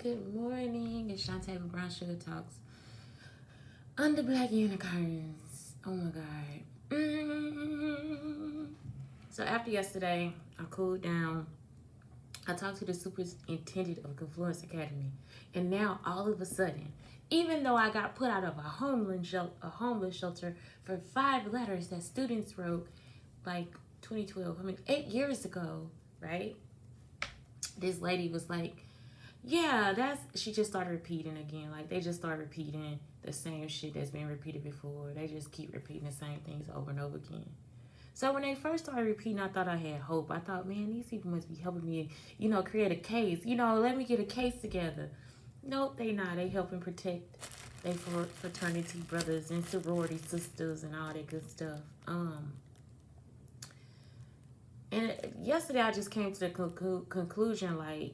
Good morning. It's Shantae with Brown Sugar Talks on the Black Unicarns. Oh my God. So after yesterday, I cooled down. I talked to the superintendent of Confluence Academy, and now all of a sudden, even though I got put out of a homeless shelter for 5 letters that students wrote, like 2012, 8 years ago, right? This lady was like, yeah, she just started repeating again. Like, they just start repeating the same shit that's been repeated before. They just keep repeating the same things over and over again. So when they first started repeating, I thought I had hope. I thought, man, these people must be helping me, create a case. Let me get a case together. Nope, they not. They helping protect they fraternity brothers and sorority sisters and all that good stuff. And yesterday I just came to the conclusion, like,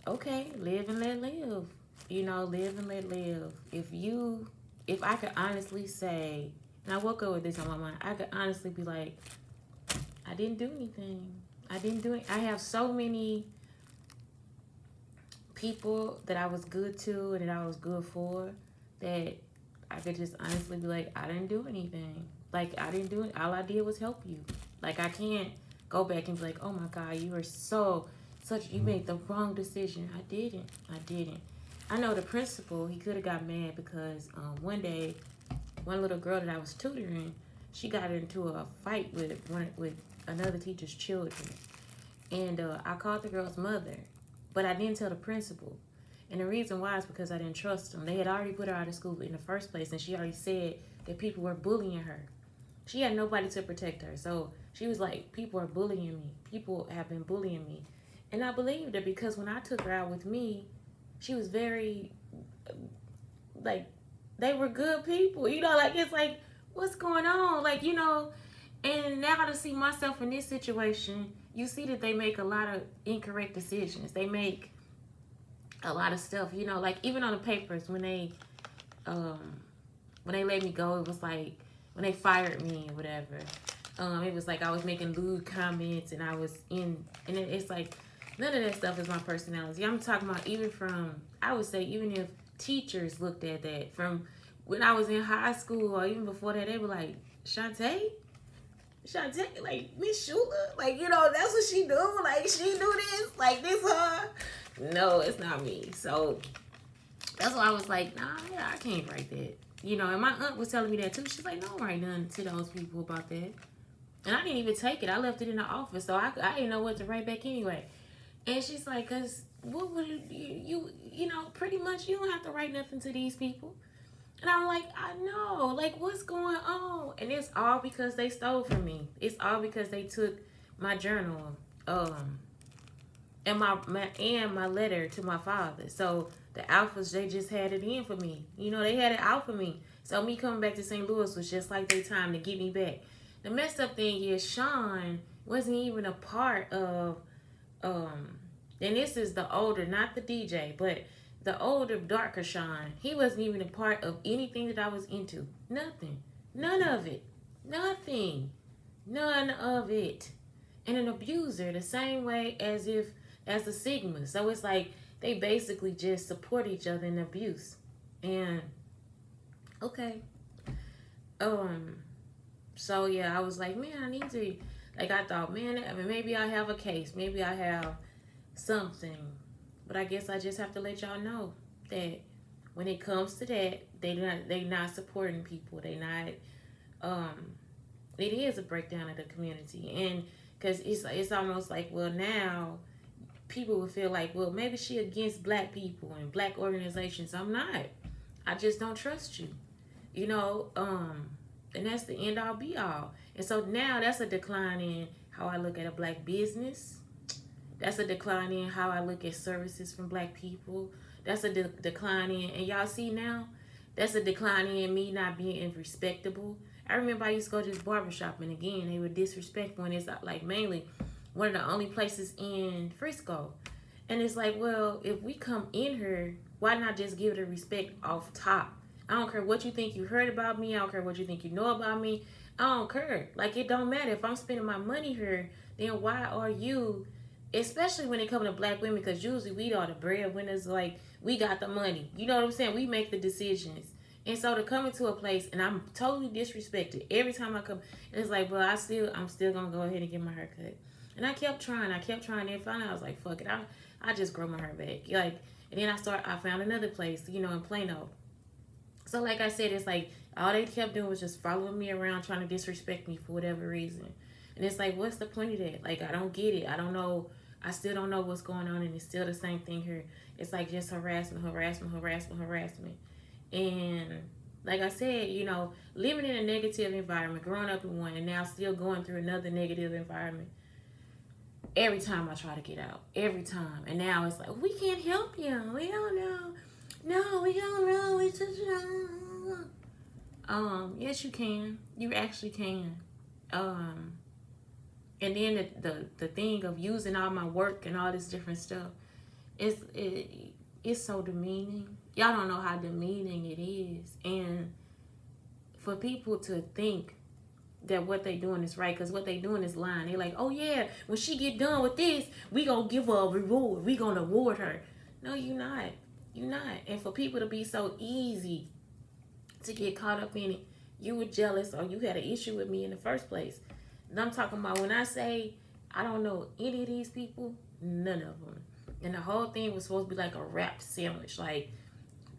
okay, live and let live. Live and let live. If I could honestly say, and I woke up with this on my mind, I could honestly be like, I didn't do anything. I have so many people that I was good to and that I was good for that I could just honestly be like, I didn't do anything. Like, I didn't do it. All I did was help you. Like, I can't go back and be like, oh my God, you were you made the wrong decision. I didn't. I know the principal, he could have got mad because one day, one little girl that I was tutoring, she got into a fight with another teacher's children. And I called the girl's mother, but I didn't tell the principal. And the reason why is because I didn't trust them. They had already put her out of school in the first place, and she already said that people were bullying her. She had nobody to protect her. So she was like, people are bullying me. People have been bullying me. And I believed her because when I took her out with me, she was very, like, they were good people. It's like, what's going on? And now to see myself in this situation, you see that they make a lot of incorrect decisions. They make a lot of stuff, even on the papers when they let me go, it was like, when they fired me or whatever, it was like I was making lewd comments and it's like, none of that stuff is my personality. I'm talking about I would say even if teachers looked at that from when I was in high school or even before that, they were like, Shantae, like, Miss Shula, that's what she do. Like, she do this, like, this her. No, it's not me. So that's why I was like, nah, yeah, I can't write that. And my aunt was telling me that too. She's like, don't write nothing to those people about that. And I didn't even take it. I left it in the office, so I didn't know what to write back anyway. And she's like, cause what would pretty much you don't have to write nothing to these people. And I'm like, I know, like, what's going on? And it's all because they stole from me. It's all because they took my journal, and my letter to my father. So the Alphas, they just had it in for me. They had it out for me. So me coming back to St. Louis was just like their time to get me back. The messed up thing is Sean wasn't even a part of, and this is the older, not the DJ, but the older, darker Sean. He wasn't even a part of anything that I was into. Nothing. None of it. Nothing. None of it. And an abuser the same way as the Sigma. So it's like they basically just support each other in abuse. And okay. So yeah, I was like, man, I need to, like, I thought, man, maybe I have a case. Maybe I have something. But I guess I just have to let y'all know that when it comes to that, they not supporting people. They not, it is a breakdown of the community. And because it's almost like, well, now people will feel like, well, maybe she against black people and black organizations. I'm not. I just don't trust you. And that's the end all be all. And so now that's a decline in how I look at a black business. That's a decline in how I look at services from black people. That's a decline in, and y'all see now, that's a decline in me not being respectable. I remember I used to go to this barbershop, and again, they were disrespectful, and it's like mainly one of the only places in Frisco. And it's like, well, if we come in here, why not just give it a respect off top? I don't care what you think you heard about me. I don't care what you think you know about me. I don't care. Like, it don't matter. If I'm spending my money here, then why are you especially when it comes to black women, because usually we are the breadwinners. Like, we got the money. You know what I'm saying? We make the decisions. And so to come into a place and I'm totally disrespected every time I come, and it's like, bro, I'm still gonna go ahead and get my hair cut. And I kept trying, and finally I was like, fuck it, I just grow my hair back. Like, and then I found another place, you know, in Plano. So like I said, it's like all they kept doing was just following me around, trying to disrespect me for whatever reason. And it's like, what's the point of that? Like, I don't get it. I don't know. I still don't know what's going on, and it's still the same thing here. It's like just harassment. And like I said, you know, living in a negative environment, growing up in one, and now still going through another negative environment. Every time I try to get out, every time. And now it's like, we can't help you. We don't know. No, we don't know. We just yes, you can. You actually can. And then the thing of using all my work and all this different stuff, it's so demeaning. Y'all don't know how demeaning it is. And for people to think that what they doing is right, because what they doing is lying. They like, oh yeah, when she get done with this, we gonna give her a reward. We gonna award her. No, you not. You not. And for people to be so easy to get caught up in it, you were jealous or you had an issue with me in the first place. And I'm talking about when I say I don't know any of these people, none of them. And the whole thing was supposed to be like a wrapped sandwich. Like,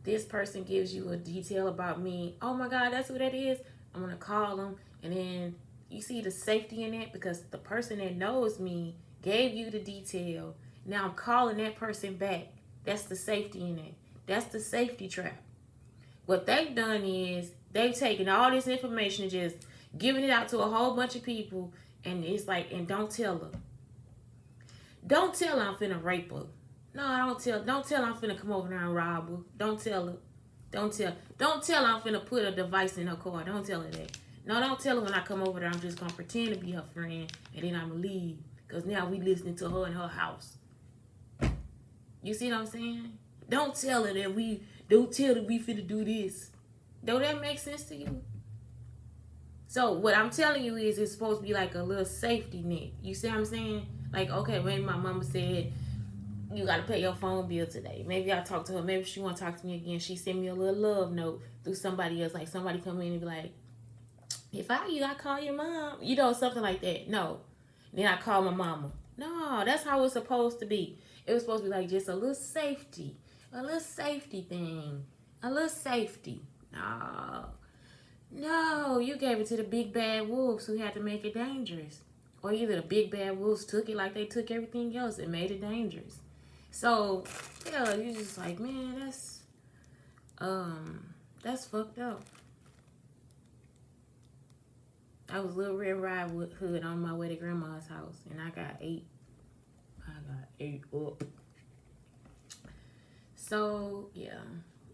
this person gives you a detail about me. Oh my God, that's who that is. I'm gonna call them. And then you see the safety in it, because the person that knows me gave you the detail. Now I'm calling that person back. That's the safety in it. That's the safety trap. What they've done is they've taken all this information and just giving it out to a whole bunch of people. And it's like, and don't tell her. Don't tell her I'm finna rape her. No, don't tell her I'm finna come over there and rob her. Don't tell her. Don't tell her I'm finna put a device in her car. Don't tell her that. No, don't tell her when I come over there I'm just gonna pretend to be her friend and then I'm gonna leave. Because now we listening to her in her house. You see what I'm saying? Don't tell her that we finna do this. Don't that make sense to you? So what I'm telling you is it's supposed to be like a little safety net. You see what I'm saying? Like, okay, maybe my mama said, you gotta pay your phone bill today. Maybe I talk to her. Maybe she wanna talk to me again. She send me a little love note through somebody else. Like, somebody come in and be like, if I were you, I call your mom. You know, something like that. No. Then I call my mama. No, that's how it's supposed to be. It was supposed to be like just a little safety. A little safety thing. A little safety. No, you gave it to the big bad wolves who had to make it dangerous. Or either the big bad wolves took it like they took everything else and made it dangerous. So, yeah, you're just like, man, that's fucked up. I was Little Red Riding Hood on my way to grandma's house, and I got ate up. So, yeah,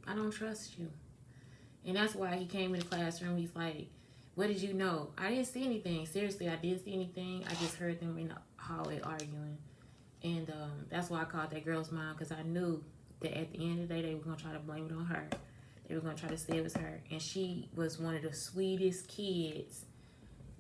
I don't trust you. And that's why he came in the classroom. He's like, what did you know? I didn't see anything. Seriously, I didn't see anything. I just heard them in the hallway arguing. And that's why I called that girl's mom, because I knew that at the end of the day, they were going to try to blame it on her. They were going to try to say it was her. And she was one of the sweetest kids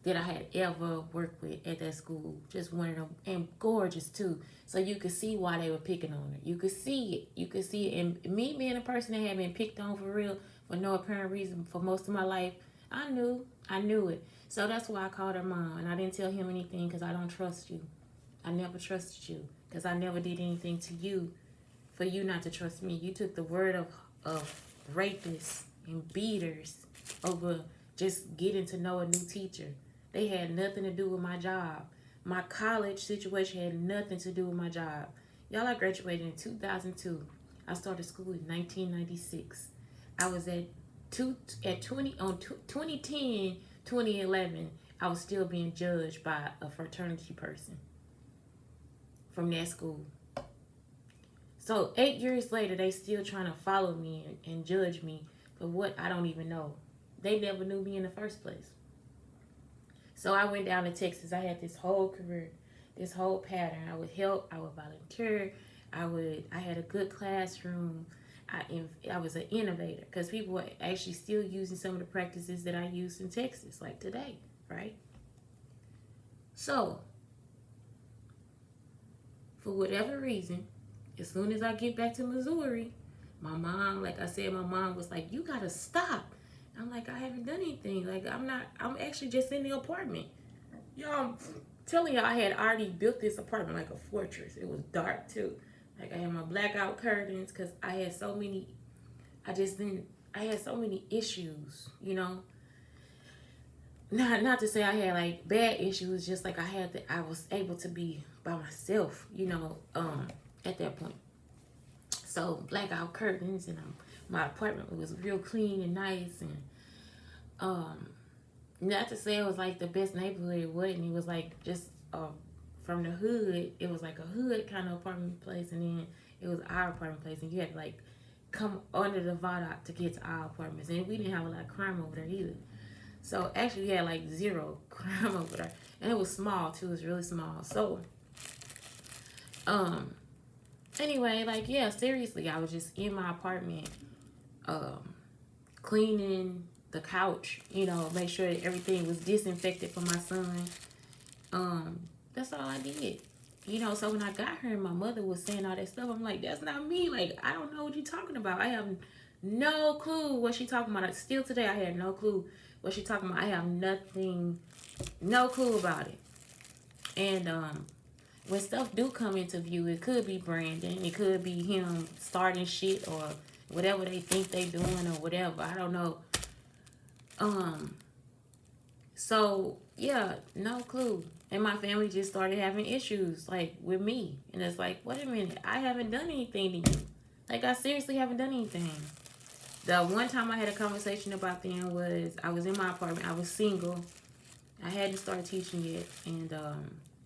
that I had ever worked with at that school. Just one of them. And gorgeous, too. So you could see why they were picking on her. You could see it. You could see it. And me being a person that had been picked on for real, for no apparent reason, for most of my life, I knew it. So that's why I called her mom. And I didn't tell him anything because I don't trust you. I never trusted you because I never did anything to you for you not to trust me. You took the word of rapists and beaters over just getting to know a new teacher. They had nothing to do with my job. My college situation had nothing to do with my job. Y'all, I graduated in 2002. I started school in 1996. I was at 2010, 2011, I was still being judged by a fraternity person from that school. So 8 years later, they still trying to follow me and judge me for what I don't even know. They never knew me in the first place. So I went down to Texas. I had this whole career, this whole pattern. I would help, I would volunteer, I had a good classroom. I was an innovator because people were actually still using some of the practices that I used in Texas, like today, right? So for whatever reason, as soon as I get back to Missouri, my mom, like I said, my mom was like, you gotta stop. I'm like, I haven't done anything. Like, I'm actually just in the apartment. Y'all, I'm telling y'all, I had already built this apartment like a fortress. It was dark too. Like, I had my blackout curtains because I had so many, I had so many issues, you know. Not to say I had like bad issues, just like I was able to be by myself, you know, at that point. So blackout curtains, and my apartment was real clean and nice, and not to say it was like the best neighborhood, it wasn't. It was like just from the hood. It was like a hood kind of apartment place, and then it was our apartment place, and you had to like come under the viaduct to get to our apartments, and we didn't have a lot of crime over there either. So actually we had like zero crime over there. And it was small too, it was really small. So anyway, like, yeah, seriously, I was just in my apartment, cleaning the couch, you know, make sure that everything was disinfected for my son. That's all I did. You know, so when I got here and my mother was saying all that stuff, I'm like, that's not me. Like, I don't know what you're talking about. I have no clue what she's talking about. Still today, I had no clue what she talking about. I have no clue about it. And when stuff do come into view, it could be Brandon, it could be him starting shit or whatever they think they doing or whatever. I don't know. So yeah, no clue. And my family just started having issues like with me, and it's like, wait a minute, I haven't done anything to you. Like, I seriously haven't done anything. The one time I had a conversation about them was I was in my apartment. I was single. I hadn't started teaching yet. And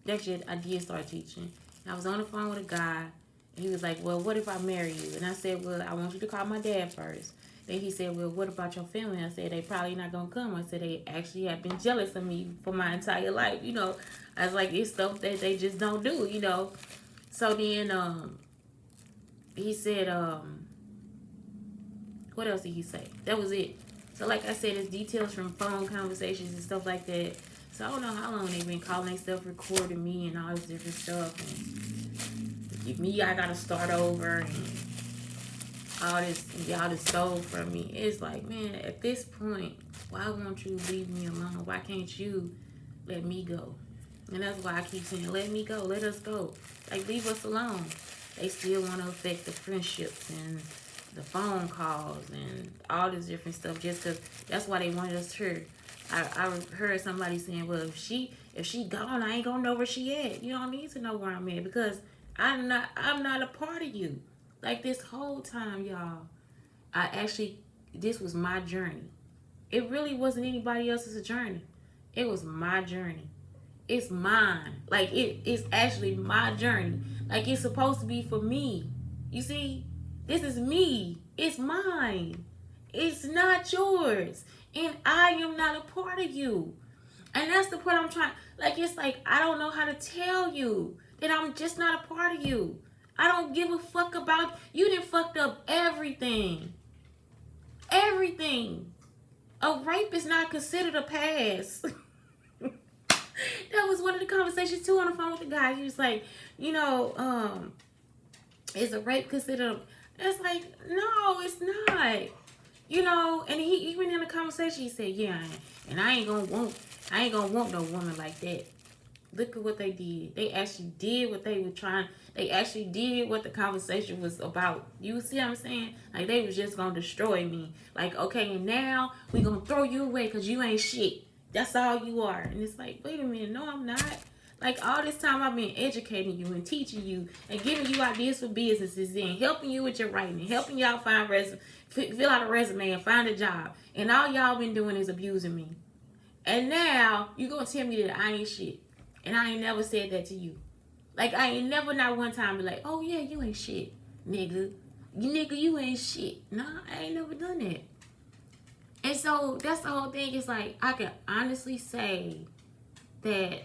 actually, I did start teaching. And I was on the phone with a guy. And he was like, well, what if I marry you? And I said, well, I want you to call my dad first. Then he said, well, what about your family? I said, they probably not going to come. I said, they actually have been jealous of me for my entire life. You know, I was like, it's stuff that they just don't do, you know. So then he said, what else did he say? That was it. So like I said, it's details from phone conversations and stuff like that. So I don't know how long they've been calling themselves, recording me and all this different stuff. And me, I gotta start over and all this, y'all just stole from me. It's like, man, at this point, why won't you leave me alone? Why can't you let me go? And that's why I keep saying, let me go, let us go. Like, leave us alone. They still want to affect the friendships and the phone calls and all this different stuff just because that's why they wanted us here. I heard somebody saying, well, if she gone, I ain't gonna know where she at. You don't need to know where I'm at because I'm not a part of you. Like, this whole time, y'all, this was my journey. It really wasn't anybody else's journey. It was my journey. It's mine. Like, it's actually my journey. Like, it's supposed to be for me. You see? This is me. It's mine. It's not yours. And I am not a part of you. And that's the part I'm trying. Like, it's like, I don't know how to tell you that I'm just not a part of you. I don't give a fuck about you. Done fucked up everything. Everything. A rape is not considered a pass. That was one of the conversations too on the phone with the guy. He was like, you know, is a rape considered? It's like, no, it's not. You know, and he even in the conversation he said, yeah, and I ain't gonna want no woman like that. Look at what they did. They actually did what they were trying. They actually did what the conversation was about. You see what I'm saying? Like, they was just gonna destroy me. Like, okay, and now we gonna throw you away because you ain't shit. That's all you are. And it's like, wait a minute, no, I'm not. Like, all this time I've been educating you and teaching you and giving you ideas for businesses and helping you with your writing and helping y'all fill out a resume and find a job. And all y'all been doing is abusing me. And now you gonna tell me that I ain't shit. And I ain't never said that to you. Like, I ain't never not one time be like, oh yeah, you ain't shit, nigga. You ain't shit. Nah, I ain't never done that. And so that's the whole thing. It's like, I can honestly say that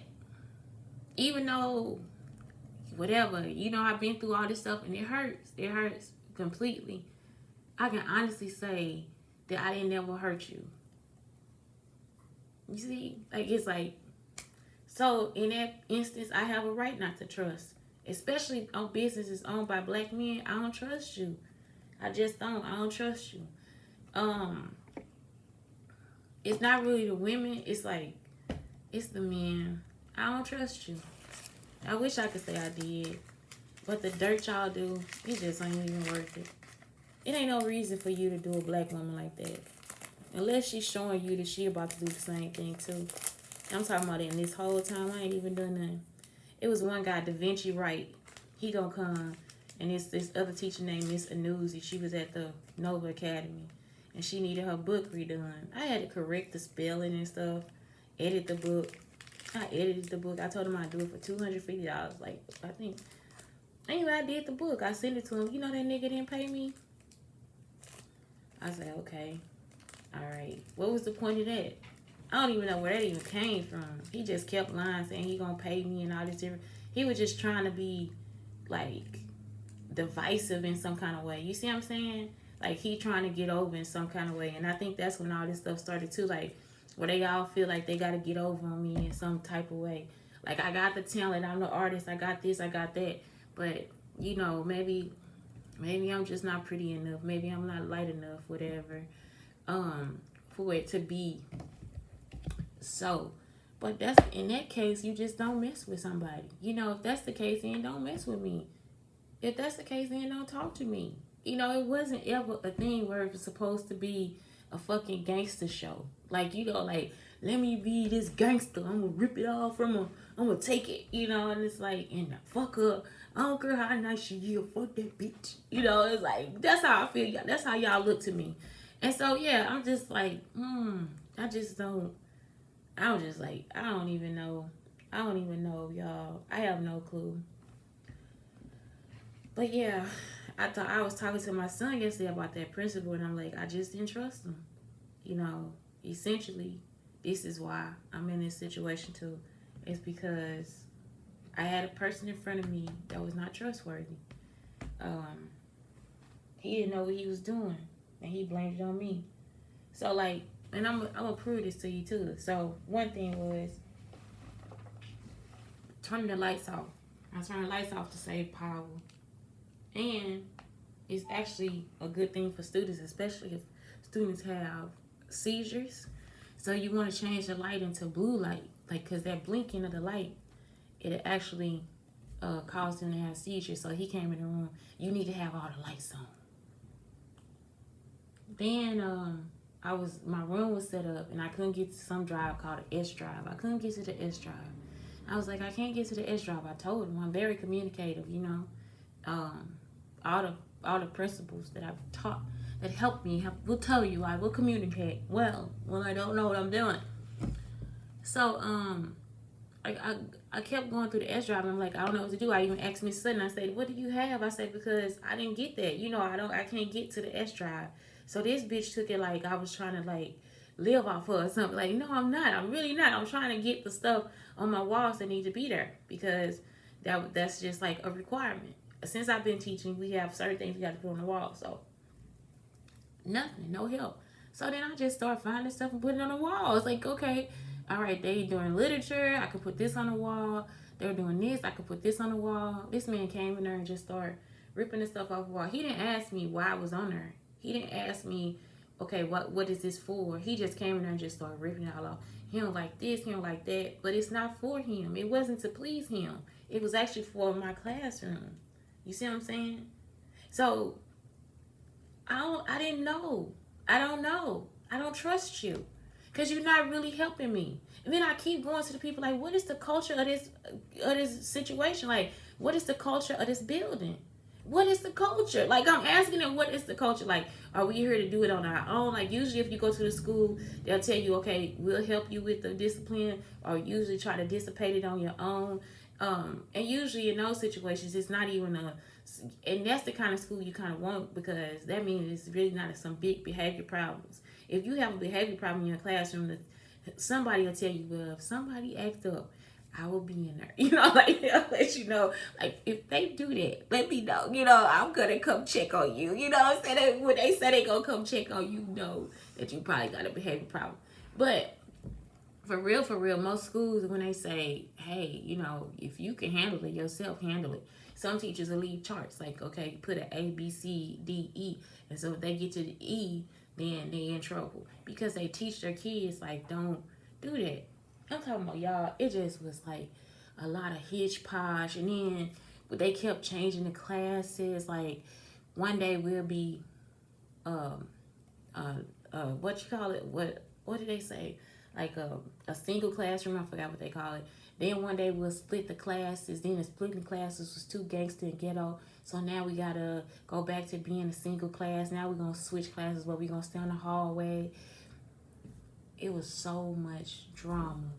even though whatever, you know, I've been through all this stuff and it hurts completely. I can honestly say that I didn't never hurt you. You see, like, it's like, so in that instance, I have a right not to trust especially on businesses owned by black men. I don't trust you. I just don't. I don't trust you. It's not really the women. It's like, it's the men. I don't trust you. I wish I could say I did. But the dirt y'all do, it just ain't even worth it. It ain't no reason for you to do a black woman like that. Unless she's showing you that she about to do the same thing too. I'm talking about in this whole time, I ain't even done nothing. It was one guy, Da Vinci Wright. He gonna come, and it's this other teacher named Miss Anuzi. She was at the Nova Academy, and she needed her book redone. I had to correct the spelling and stuff, edit the book. I edited the book. I told him I'd do it for $250. Like, I think. Anyway, I did the book. I sent it to him. You know that nigga didn't pay me? I said, okay. All right. What was the point of that? I don't even know where that even came from. He just kept lying, saying he gonna pay me and all this different. He was just trying to be, like, divisive in some kind of way. You see what I'm saying? Like, he trying to get over in some kind of way. And I think that's when all this stuff started too. Like, where they all feel like they gotta get over on me in some type of way. Like, I got the talent. I'm the artist. I got this. I got that. But, you know, maybe I'm just not pretty enough. Maybe I'm not light enough, whatever, for it to be so. But that's, in that case, you just don't mess with somebody. You know, if that's the case, then don't mess with me. If that's the case, then don't talk to me. You know, it wasn't ever a thing where it was supposed to be a fucking gangster show. Like, you know, like, let me be this gangster. I'm gonna rip it all from her. I'm gonna take it, you know, and it's like, and fuck her. I don't care how nice she is. Fuck that bitch. You know, it's like, that's how I feel. That's how y'all look to me. And so, yeah, I'm just like, I just don't. I'm just like, I don't even know, y'all. I have no clue. But yeah, I was talking to my son yesterday about that principle, and I'm like, I just didn't trust him. You know, essentially, this is why I'm in this situation too. It's because I had a person in front of me that was not trustworthy. He didn't know what he was doing, and he blamed it on me. So, like, and I'm gonna prove this to you too. So, one thing was turning the lights off. I turned the lights off to save power. And it's actually a good thing for students, especially if students have seizures. So you want to change the light into blue light, like, because that blinking of the light, it actually caused him to have seizures. So he came in the room. You need to have all the lights on. Then my room was set up, and I couldn't get to some drive called the S drive. I couldn't get to the S drive. I was like, I can't get to the S drive. I told him I'm very communicative, you know. All the principles that I've taught that help me will tell you I will communicate well when I don't know what I'm doing. So I kept going through the S drive, and I'm like, I don't know what to do. I even asked Miss Sutton, I said, what do you have? I said, because I didn't get that. You know, I can't get to the S drive. So this bitch took it like I was trying to, like, live off her or something. Like, no, I'm not. I'm really not. I'm trying to get the stuff on my walls that need to be there, because that's just like a requirement. Since I've been teaching, we have certain things we got to put on the wall. So nothing, no help. So then I just start finding stuff and putting it on the wall. It's like, okay, all right, they doing literature. I could put this on the wall. They're doing this. I could put this on the wall. This man came in there and just started ripping the stuff off the wall. He didn't ask me why I was on there. He didn't ask me, okay, what is this for? He just came in there and just started ripping it all off. He don't like this, he don't like that. But it's not for him. It wasn't to please him. It was actually for my classroom. You see what I'm saying? So I didn't know. I don't know. I don't trust you, because you're not really helping me. And then I keep going to the people like, what is the culture of this situation? Like, what is the culture of this building? What is the culture? Like, I'm asking them, what is the culture? Like, are we here to do it on our own? Like, usually if you go to the school, they'll tell you, okay, we'll help you with the discipline, or usually try to dissipate it on your own. And usually in those situations, it's not even and that's the kind of school you kind of want, because that means it's really not some big behavior problems. If you have a behavior problem in your classroom, somebody will tell you, well, if somebody acts up, I will be in there. You know, like, they'll let you know. Like, if they do that, let me know. You know, I'm going to come check on you. You know what I'm saying? When they say they going to come check on you, know that you probably got a behavior problem. But for real, most schools, when they say, hey, you know, if you can handle it yourself, handle it. Some teachers will leave charts like, okay, put an A, B, C, D, E. And so if they get to the E, then they in trouble. Because they teach their kids, like, don't do that. I'm talking about, y'all, it just was like a lot of hitch-podge. And then they kept changing the classes. Like, one day we'll be, what you call it? What did they say? Like a single classroom. I forgot what they call it. Then one day we'll split the classes. Then the splitting classes was too gangster and ghetto. So now we gotta go back to being a single class. Now we're gonna switch classes where we're gonna stay in the hallway. It was so much drama.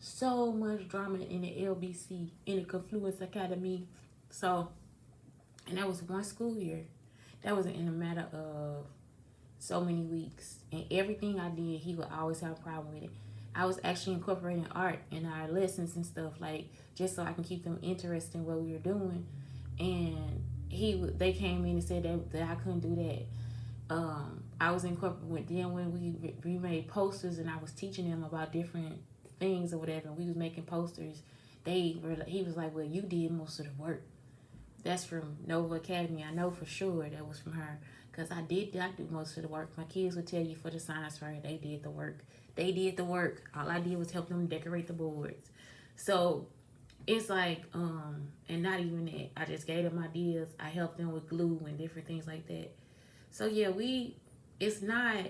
So much drama in the LBC, in the Confluence Academy. So, and that was one school year. That was in a matter of so many weeks. And everything I did, he would always have a problem with it. I was actually incorporating art in our lessons and stuff, like, just so I can keep them interested in what we were doing. And they came in and said that I couldn't do that. I was incorporating, then when we made posters and I was teaching them about different things or whatever, and we was making posters, he was like, well, you did most of the work. That's from Nova Academy. I know for sure that was from her, because I do most of the work. My kids would tell you for the science fair, they did the work. They did the work. All I did was help them decorate the boards. So it's like, and not even that. I just gave them ideas. I helped them with glue and different things like that. So yeah, it's not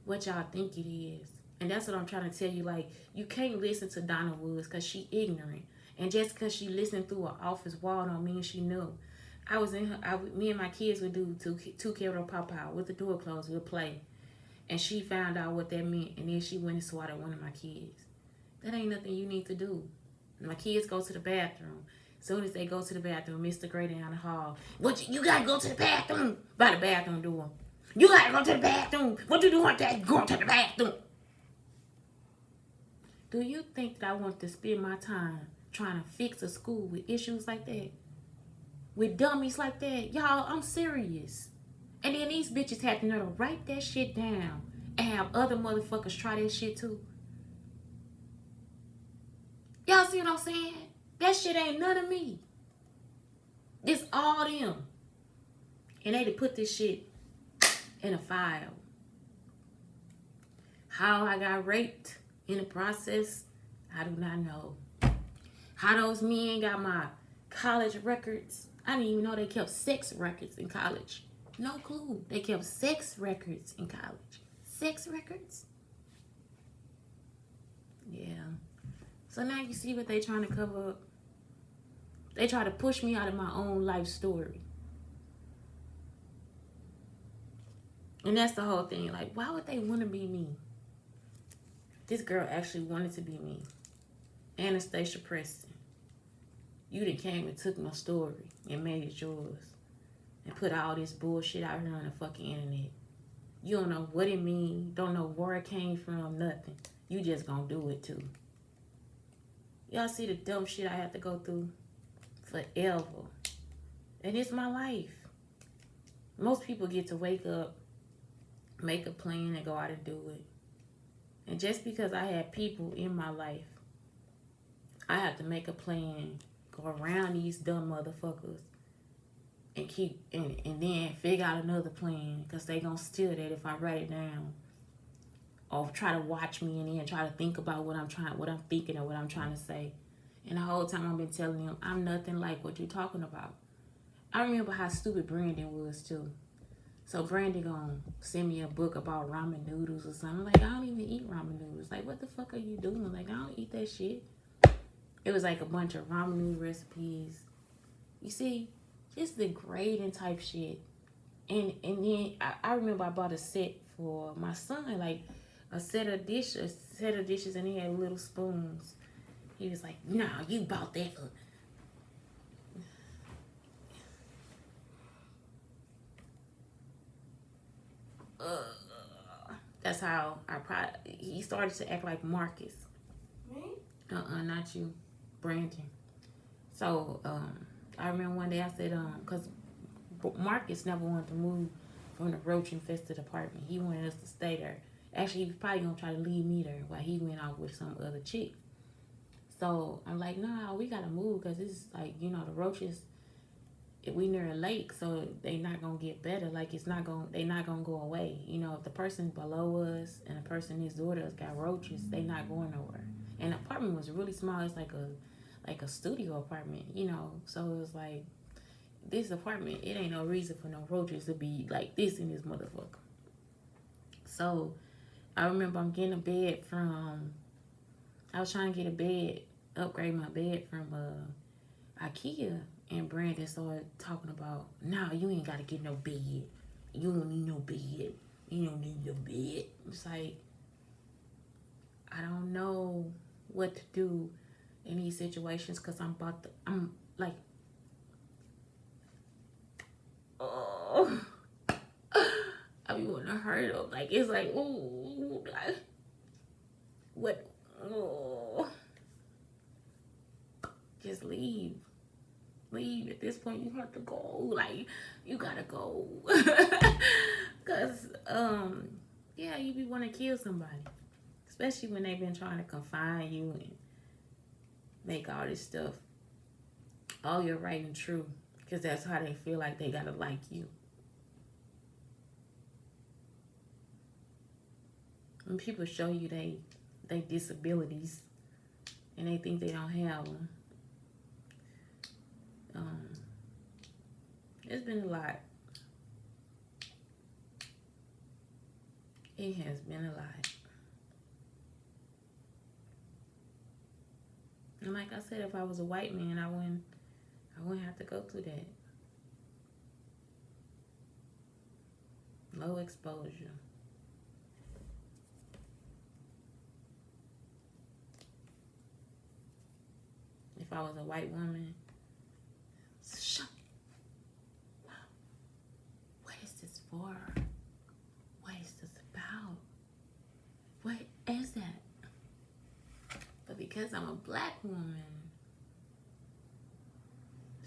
what y'all think it is. And that's what I'm trying to tell you. Like, you can't listen to Donna Woods because she ignorant. And just because she listening through an office wall don't mean she knew. Me and my kids would do two carrot Popeye with the door closed. We'll play. And she found out what that meant. And then she went and swatted one of my kids. That ain't nothing you need to do. My kids go to the bathroom. As soon as they go to the bathroom, Mr. Gray down the hall. You gotta go to the bathroom. By the bathroom door. You gotta go to the bathroom. What you doing there? Going to the bathroom. Do you think that I want to spend my time trying to fix a school with issues like that? With dummies like that? Y'all, I'm serious. And then these bitches have to know to write that shit down and have other motherfuckers try that shit too. Y'all see what I'm saying? That shit ain't none of me. It's all them. And they to put this shit in a file. How I got raped in the process, I do not know. How those men got my college records, I didn't even know they kept sex records in college. No clue. They kept sex records in college. Sex records? Yeah. So now you see what they trying to cover up. They try to push me out of my own life story. And that's the whole thing. Like, why would they want to be me? This girl actually wanted to be me. Anastasia Preston. You done came and took my story and made it yours. And put all this bullshit out here on the fucking internet. You don't know what it means. Don't know where it came from. Nothing. You just gonna do it too. Y'all see the dumb shit I have to go through? Forever. And it's my life. Most people get to wake up, make a plan, and go out and do it. And just because I had people in my life, I have to make a plan, go around these dumb motherfuckers, and then figure out another plan, because they gonna steal that if I write it down. Or try to watch me and then try to think about what I'm thinking or what I'm trying to say. And the whole time I've been telling them, I'm nothing like what you're talking about. I remember how stupid Brandon was too. So Brandon gonna send me a book about ramen noodles or something. Like, I don't even eat ramen noodles. Like, what the fuck are you doing? Like, I don't eat that shit. It was like a bunch of ramen noodle recipes. You see, just degrading type shit. And then I remember I bought a set for my son, like a set of dishes, and he had little spoons. He was like, "No, you bought that for." That's how he started to act like Marcus. Me? Not you, Brandon. So I remember one day I said, because Marcus never wanted to move from the roach infested apartment. He wanted us to stay there. Actually, he was probably gonna try to leave me there while he went out with some other chick. So I'm like, no, we gotta move because it's like, you know, the roaches, we near a lake, so they not gonna get better. Like they not gonna go away. You know, if the person below us and the person next door to us got roaches, they not going nowhere. And the apartment was really small. It's like a studio apartment, you know. So it was like this apartment, it ain't no reason for no roaches to be like this in this motherfucker. So I remember I'm getting a bed from. I was trying to get a bed, upgrade my bed from IKEA, and Brandon started talking about, nah, you ain't gotta get no bed. You don't need no bed. You don't need no bed. It's like, I don't know what to do in these situations because I'm like, oh, I be wanting to hurt him. Like, it's like, ooh, like, what, oh, just leave. Leave. At this point, you have to go. Like, you gotta go. Because, yeah, you be want to kill somebody. Especially when they've been trying to confine you and make all this stuff all your right and true. Because that's how they feel like they gotta like you. When people show you they disabilities and they think they don't have them. It's been a lot. It has been a lot. And like I said, if I was a white man, I wouldn't have to go through that. Low exposure. If I was a white woman, what is this for? What is this about? What is that? But because I'm a black woman,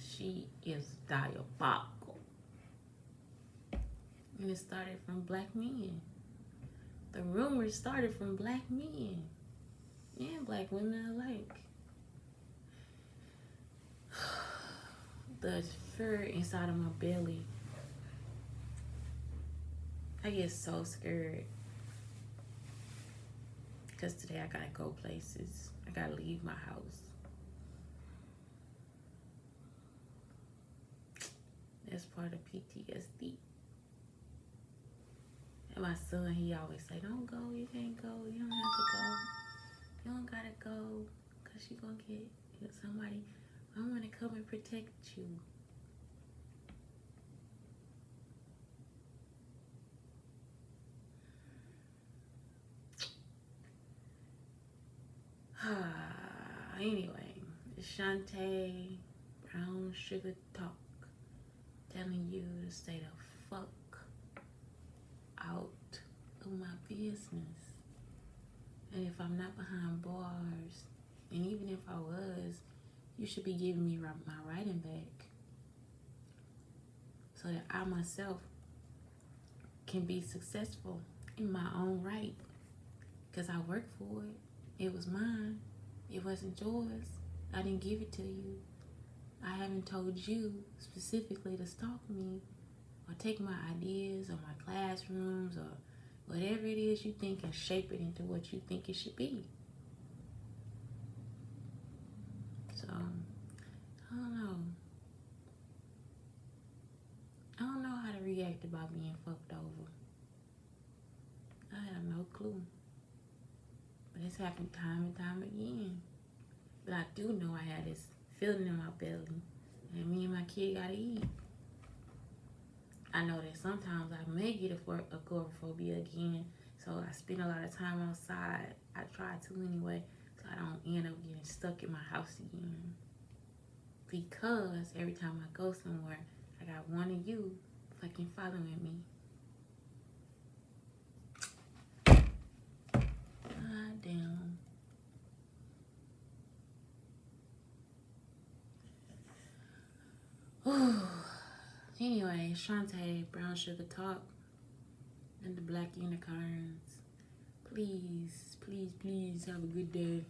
she is diabolical. And it started from black men. The rumors started from black men and black women alike. The fear inside of my belly, I get so scared because today I gotta go places. I gotta leave my house. That's part of PTSD. And my son, he always say, don't go, you can't go, you don't have to go. You don't gotta go because you're gonna get somebody. I'm gonna come and protect you. Anyway, it's Shantae Brown Sugar Talk telling you to stay the fuck out of my business. And if I'm not behind bars, and even if I was, you should be giving me my writing back so that I myself can be successful in my own right. Because I worked for it. It was mine. It wasn't yours. I didn't give it to you. I haven't told you specifically to stalk me or take my ideas or my classrooms or whatever it is you think and shape it into what you think it should be. So, I don't know. I don't know how to react about being fucked over. I have no clue. But it's happened time and time again. But I do know I had this feeling in my belly. And me and my kid gotta eat. I know that sometimes I may get agoraphobia again. So I spend a lot of time outside. I try to anyway. So I don't end up getting stuck in my house again. Because every time I go somewhere, I got one of you fucking following me. God damn. Anyway, Shantae Brown Sugar Talk and the Black Unicarns. Please, please, please have a good day.